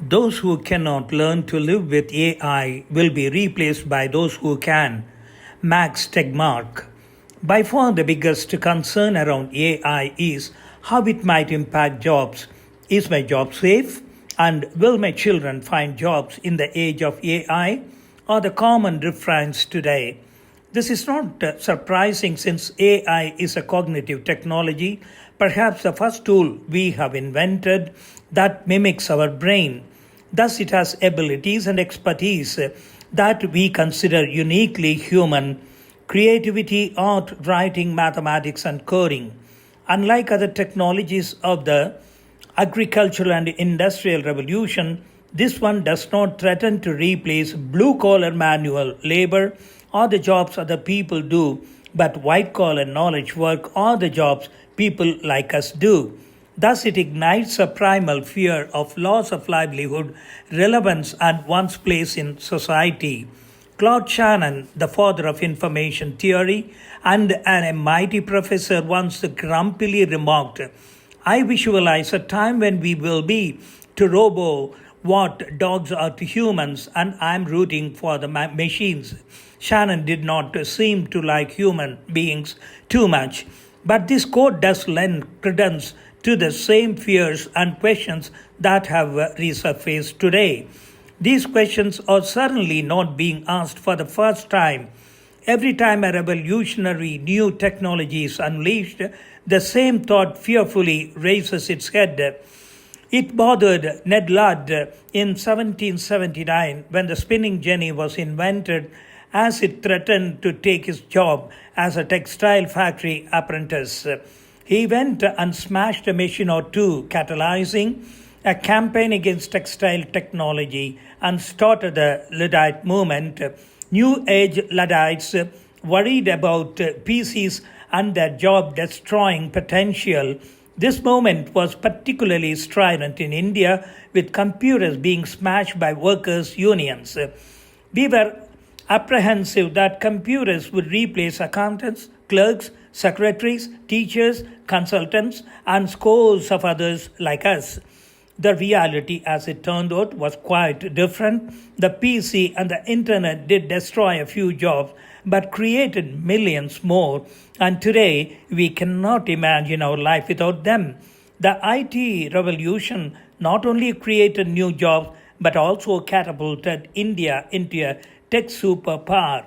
Those who cannot learn to live with AI will be replaced by those who can. Max Tegmark. By far the biggest concern around AI is how it might impact jobs. Is my job safe? And will my children find jobs in the age of AI? Are the common refrains today. This is not surprising since AI is a cognitive technology, perhaps the first tool we have invented that mimics our brain. Thus, it has abilities and expertise that we consider uniquely human: creativity, art, writing, mathematics, and coding. Unlike other technologies of the agricultural and industrial revolution, this one does not threaten to replace blue collar manual labor or the jobs other people do, but white collar knowledge work or the jobs people like us do. Thus, it ignites a primal fear of loss of livelihood, relevance, and one's place in society. Claude Shannon, the father of information theory and an MIT professor, once grumpily remarked, I visualize a time when we will be to robo what dogs are to humans, and I'm rooting for the machines. Shannon did not seem to like human beings too much, but this quote does lend credence to the same fears and questions that have resurfaced today. These questions are certainly not being asked for the first time. Every time a revolutionary new technology is unleashed, the same thought fearfully raises its head. It bothered Ned Ludd in 1779 when the spinning jenny was invented, as it threatened to take his job as a textile factory apprentice. He went and smashed a machine or two, catalyzing a campaign against textile technology and started the Luddite movement. New Age Luddites worried about PCs and their job destroying potential. This movement was particularly strident in India, with computers being smashed by workers' unions. We were apprehensive that computers would replace accountants, clerks, secretaries, teachers, consultants, and scores of others like us. The reality, as it turned out, was quite different. The PC and the internet did destroy a few jobs, but created millions more, and today we cannot imagine our life without them. The IT revolution not only created new jobs, but also catapulted India into a tech superpower.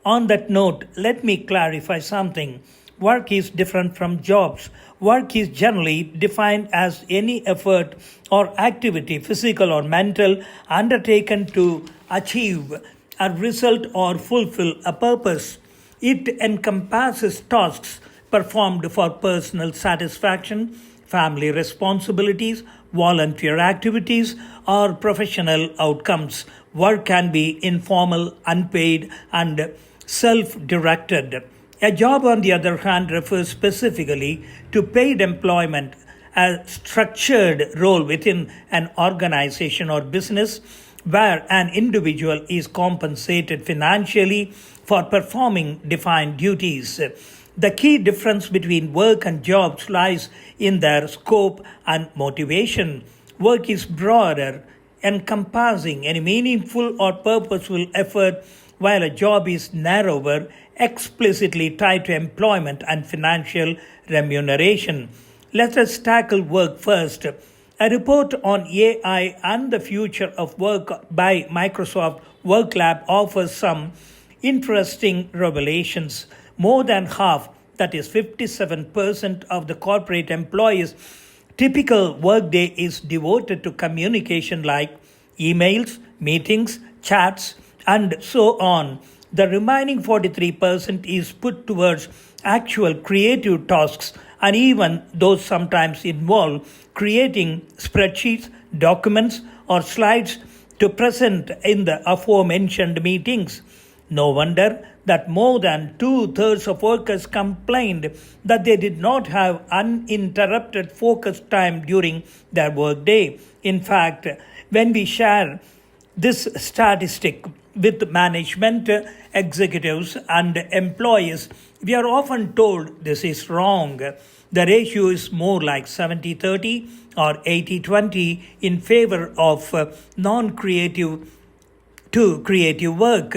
On that note, let me clarify something. Work is different from jobs. Work is generally defined as any effort or activity, physical or mental, undertaken to achieve a result or fulfill a purpose. It encompasses tasks performed for personal satisfaction, family responsibilities, volunteer activities, or professional outcomes. Work can be informal, unpaid, and self directed. A job, on the other hand, refers specifically to paid employment, a structured role within an organization or business where an individual is compensated financially for performing defined duties. The key difference between work and jobs lies in their scope and motivation. Work is broader, encompassing any meaningful or purposeful effort, while a job is narrower, explicitly tied to employment and financial remuneration. Let us tackle work first. A report on AI and the future of work by Microsoft Work Lab offers some interesting revelations. More than half, that is 57% of the corporate employees' typical workday is devoted to communication like emails, meetings, chats, and so on. The remaining 43% is put towards actual creative tasks, and even those sometimes involve creating spreadsheets, documents, or slides to present in the aforementioned meetings. No wonder that more than two-thirds of workers complained that they did not have uninterrupted focus time during their workday. In fact, when we share this statistic with management, executives, and employees, we are often told this is wrong. The ratio is more like 70-30 or 80-20 in favor of non creative to creative work.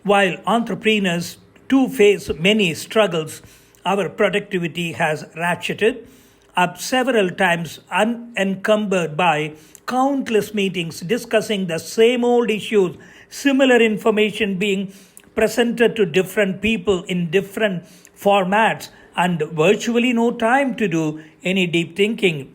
While entrepreneurs too face many struggles, our productivity has ratcheted up several times, unencumbered by countless meetings discussing the same old issues, similar information being presented to different people in different formats, and virtually no time to do any deep thinking.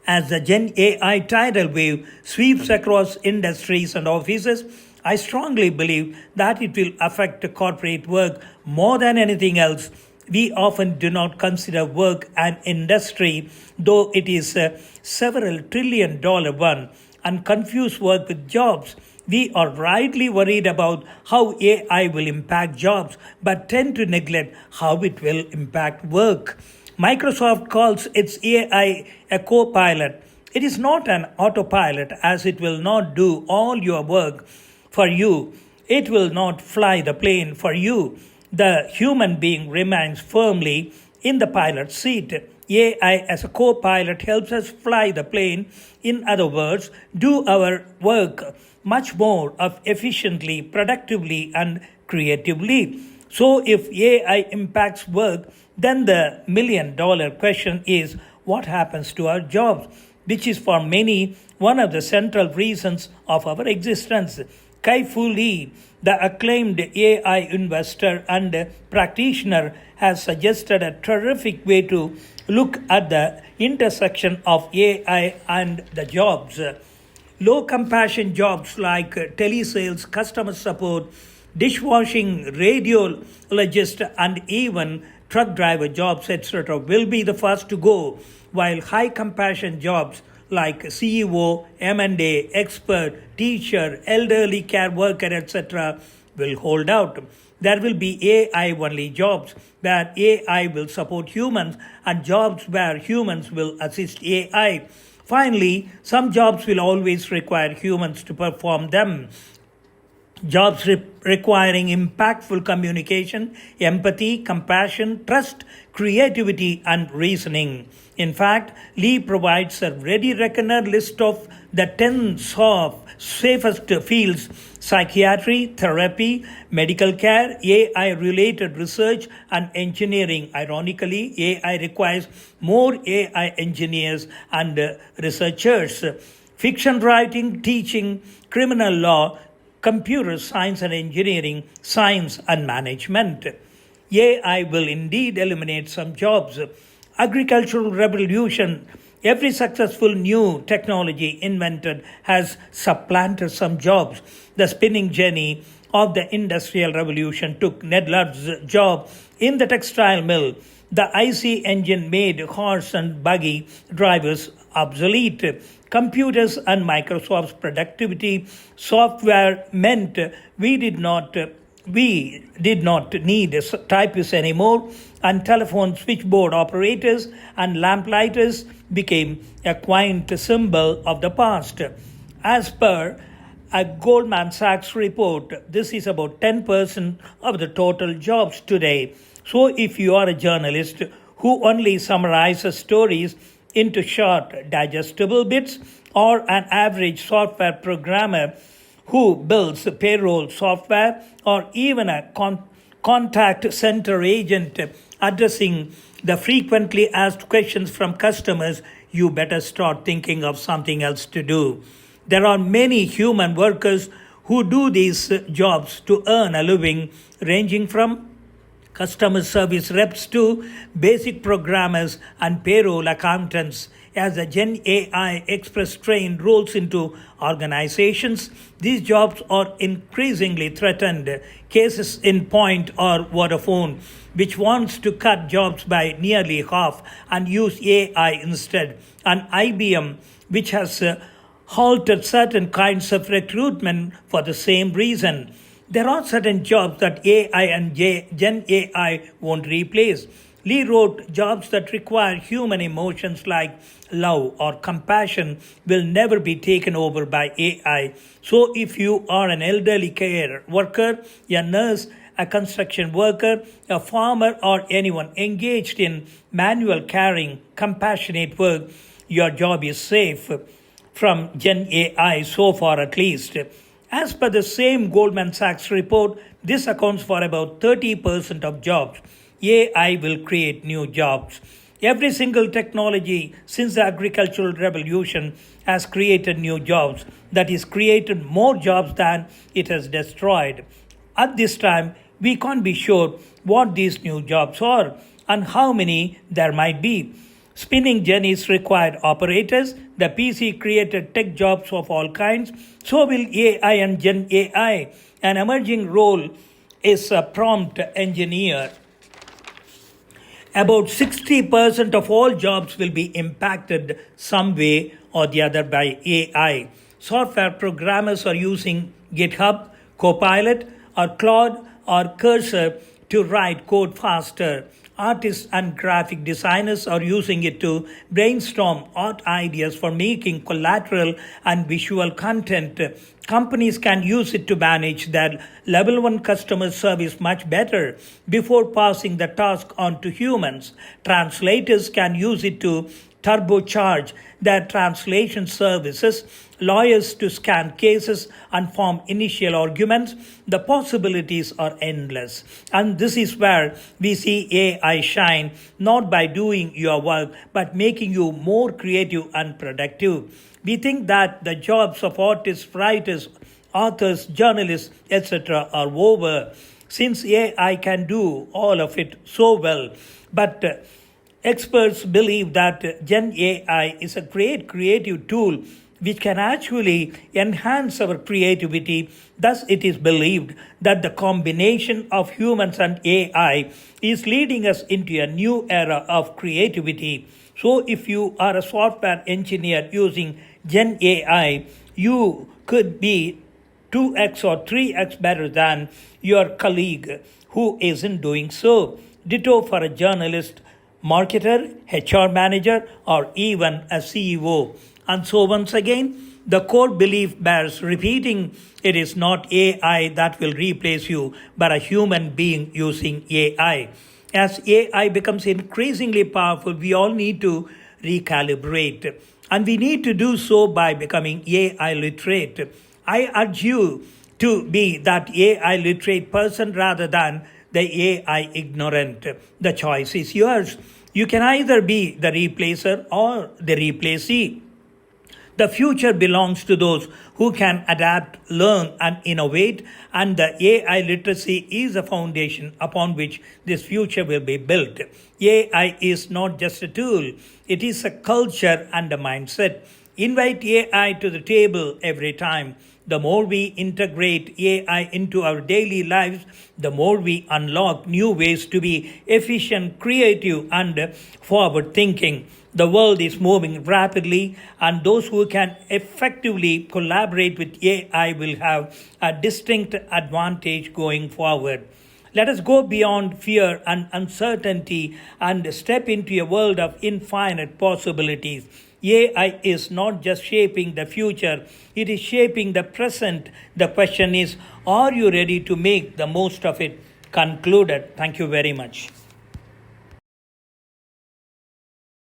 As the Gen AI tidal wave sweeps across industries and offices, I strongly believe that it will affect corporate work more than anything else. We often do not consider work an industry, though it is a several trillion dollar one, and confuse work with jobs. We are rightly worried about how AI will impact jobs, but tend to neglect how it will impact work. Microsoft calls its AI a co pilot. It is not an autopilot, as it will not do all your work for you. It will not fly the plane for you. The human being remains firmly in the pilot seat. AI as a co pilot helps us fly the plane, in other words, do our work much more efficiently, productively, and creatively. So, if AI impacts work, then the $1 million question is what happens to our jobs, which is for many one of the central reasons of our existence. Kai Fu Lee, the acclaimed AI investor and practitioner, has suggested a terrific way to look at the intersection of AI and the jobs. Low compassion jobs like telesales, customer support, dishwashing, radiologist, and even truck driver jobs, etc., will be the first to go, while high compassion jobs like CEO, M&A, expert, teacher, elderly care worker, etc., will hold out. There will be AI only jobs where AI will support humans and jobs where humans will assist AI. Finally, some jobs will always require humans to perform them. Jobs requiring impactful communication, empathy, compassion, trust, creativity, and reasoning. In fact, Lee provides a ready reckoner list of the 10 safest fields: psychiatry, therapy, medical care, AI related research, and engineering. Ironically, AI requires more AI engineers and researchers. Fiction writing, teaching, criminal law, computer science and engineering, science and management. AI will indeed eliminate some jobs. Agricultural revolution. Every successful new technology invented has supplanted some jobs. The spinning jenny of the Industrial Revolution took Ned Ludd's job in the textile mill. The IC engine made horse and buggy drivers obsolete. Computers and Microsoft's productivity software meant we did not need typists anymore, and telephone switchboard operators and lamplighters became a quaint symbol of the past. As per a Goldman Sachs report, this is about 10% of the total jobs today. So, if you are a journalist who only summarizes stories into short, digestible bits, or an average software programmer who builds payroll software, or even a contact center agent addressing the frequently asked questions from customers, you better start thinking of something else to do. There are many human workers who do these jobs to earn a living, ranging from customer service reps to basic programmers and payroll accountants. As the Gen AI Express train rolls into organizations, these jobs are increasingly threatened. Cases in Point or Vodafone, which wants to cut jobs by nearly half and use AI instead, and IBM, which has halted certain kinds of recruitment for the same reason. There are certain jobs that AI and Gen AI won't replace. Lee wrote, jobs that require human emotions like love or compassion will never be taken over by AI. So if you are an elderly care worker, a nurse, a construction worker, a farmer, or anyone engaged in manual caring, compassionate work, your job is safe from Gen AI so far at least. As per the same Goldman Sachs report, this accounts for about 30% of jobs. AI will create new jobs. Every single technology since the agricultural revolution has created new jobs, that is, created more jobs than it has destroyed. At this time, we can't be sure what these new jobs are and how many there might be. Spinning jennies required operators. The PC created tech jobs of all kinds. So will AI and Gen AI. An emerging role is a prompt engineer. About 60% of all jobs will be impacted some way or the other by AI. Software programmers are using GitHub, Copilot, or Claude or Cursor to write code faster. Artists and graphic designers are using it to brainstorm art ideas for making collateral and visual content. Companies can use it to manage their level 1 customer service much better before passing the task on to humans. Translators can use it to turbocharge their translation services, lawyers to scan cases and form initial arguments. The possibilities are endless. And this is where we see AI shine, not by doing your work, but making you more creative and productive. We think that the jobs of artists, writers, authors, journalists, etc. are over, since AI can do all of it so well. But experts believe that Gen AI is a great creative tool which can actually enhance our creativity. Thus, it is believed that the combination of humans and AI is leading us into a new era of creativity. So, if you are a software engineer using Gen AI, you could be 2x or 3x better than your colleague who isn't doing so. Ditto for a journalist, marketer, HR manager, or even a CEO. And so once again, the core belief bears repeating: it is not AI that will replace you, but a human being using AI. As AI becomes increasingly powerful, we all need to recalibrate. And we need to do so by becoming AI literate. I urge you to be that AI literate person rather than the AI ignorant. The choice is yours. You can either be the replacer or the replacee. The future belongs to those who can adapt, learn, and innovate, and the AI literacy is a foundation upon which this future will be built. AI is not just a tool, it is a culture and a mindset. Invite AI to the table every time. The more we integrate AI into our daily lives, the more we unlock new ways to be efficient, creative, and forward thinking. The world is moving rapidly, and those who can effectively collaborate with AI will have a distinct advantage going forward. Let us go beyond fear and uncertainty and step into a world of infinite possibilities. AI is not just shaping the future, it is shaping the present. The question is, are you ready to make the most of it? Concluded. Thank you very much.